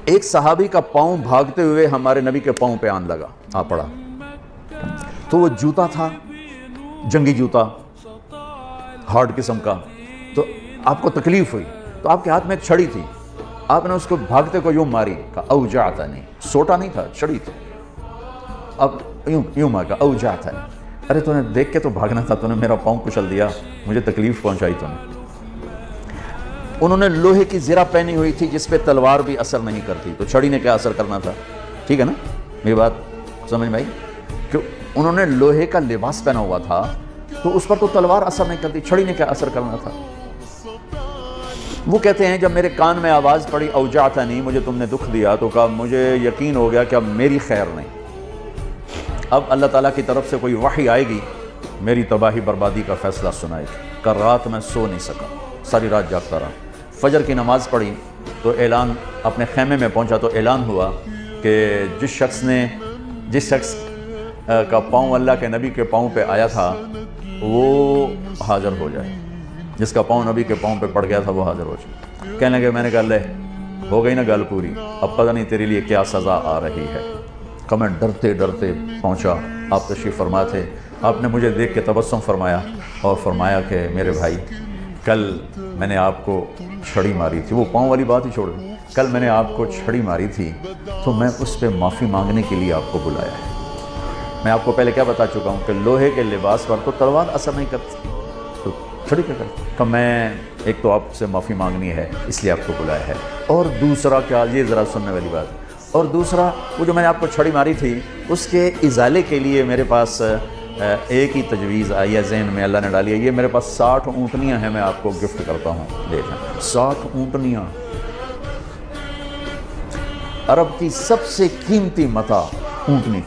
ایک صحابی کا پاؤں بھاگتے ہوئے ہمارے نبی کے پاؤں پہ آن لگا، آ پڑا، تو وہ جوتا تھا، جنگی جوتا، ہارڈ قسم کا، تو آپ کو تکلیف ہوئی، تو آپ کے ہاتھ میں ایک چھڑی تھی، آپ نے اس کو بھاگتے کو یوں ماری، کہا اوجعتنی، سوٹا نہیں تھا، چھڑی تھی، اب یوں مارا، اوجعتنی، ارے تو نے دیکھ کے تو بھاگنا تھا، تو نے میرا پاؤں کچل دیا، مجھے تکلیف پہنچائی تو نے۔ انہوں نے لوہے کی زرہ پہنی ہوئی تھی جس پہ تلوار بھی اثر نہیں کرتی، تو چھڑی نے کیا اثر کرنا تھا؟ ٹھیک ہے نا میری بات سمجھ میں آئی؟ کہ انہوں نے لوہے کا لباس پہنا ہوا تھا تو اس پر تو تلوار اثر نہیں کرتی، چھڑی نے کیا اثر کرنا تھا؟ وہ کہتے ہیں جب میرے کان میں آواز پڑی اوجعتنی، مجھے تم نے دکھ دیا، تو کہا مجھے یقین ہو گیا کہ اب میری خیر نہیں، اب اللہ تعالیٰ کی طرف سے کوئی وحی آئے گی، میری تباہی بربادی کا فیصلہ سنائے گی۔ کل رات میں سو نہیں سکا، ساری رات جاگتا رہا، فجر کی نماز پڑھی تو اعلان، اپنے خیمے میں پہنچا تو اعلان ہوا کہ جس شخص کا پاؤں اللہ کے نبی کے پاؤں پہ آیا تھا وہ حاضر ہو جائے، جس کا پاؤں نبی کے پاؤں پہ پڑ گیا تھا وہ حاضر ہو جائے۔ کہنے لگے، میں نے کہا لے ہو گئی نا گل پوری، اب پتہ نہیں تیرے لیے کیا سزا آ رہی ہے۔ کہ میں ڈرتے ڈرتے پہنچا، آپ تشریف فرما تھے، آپ نے مجھے دیکھ کے تبسم فرمایا اور فرمایا کہ میرے بھائی کل میں نے آپ کو چھڑی ماری تھی، وہ پاؤں والی بات ہی چھوڑ دیں، کل میں نے آپ کو چھڑی ماری تھی تو میں اس پہ معافی مانگنے کے لیے آپ کو بلایا ہے۔ میں آپ کو پہلے کیا بتا چکا ہوں کہ لوہے کے لباس پر تو تلوار اثر نہیں کرتی، تو چھڑی کیا کرتی؟ کہ میں ایک تو آپ سے معافی مانگنی ہے اس لیے آپ کو بلایا ہے، اور دوسرا کیا، یہ ذرا سننے والی بات، اور دوسرا وہ جو میں نے آپ کو چھڑی ماری تھی اس کے ازالے کے لیے میرے پاس ایک ہی تجویز آئی ہے ذہن میں، اللہ نے ڈالی ہے، یہ میرے پاس 60 اونٹنیاں ہیں، میں آپ کو گفٹ کرتا ہوں، دیکھیں 60 اونٹنیاں، عرب کی سب سے قیمتی متاع اونٹنی۔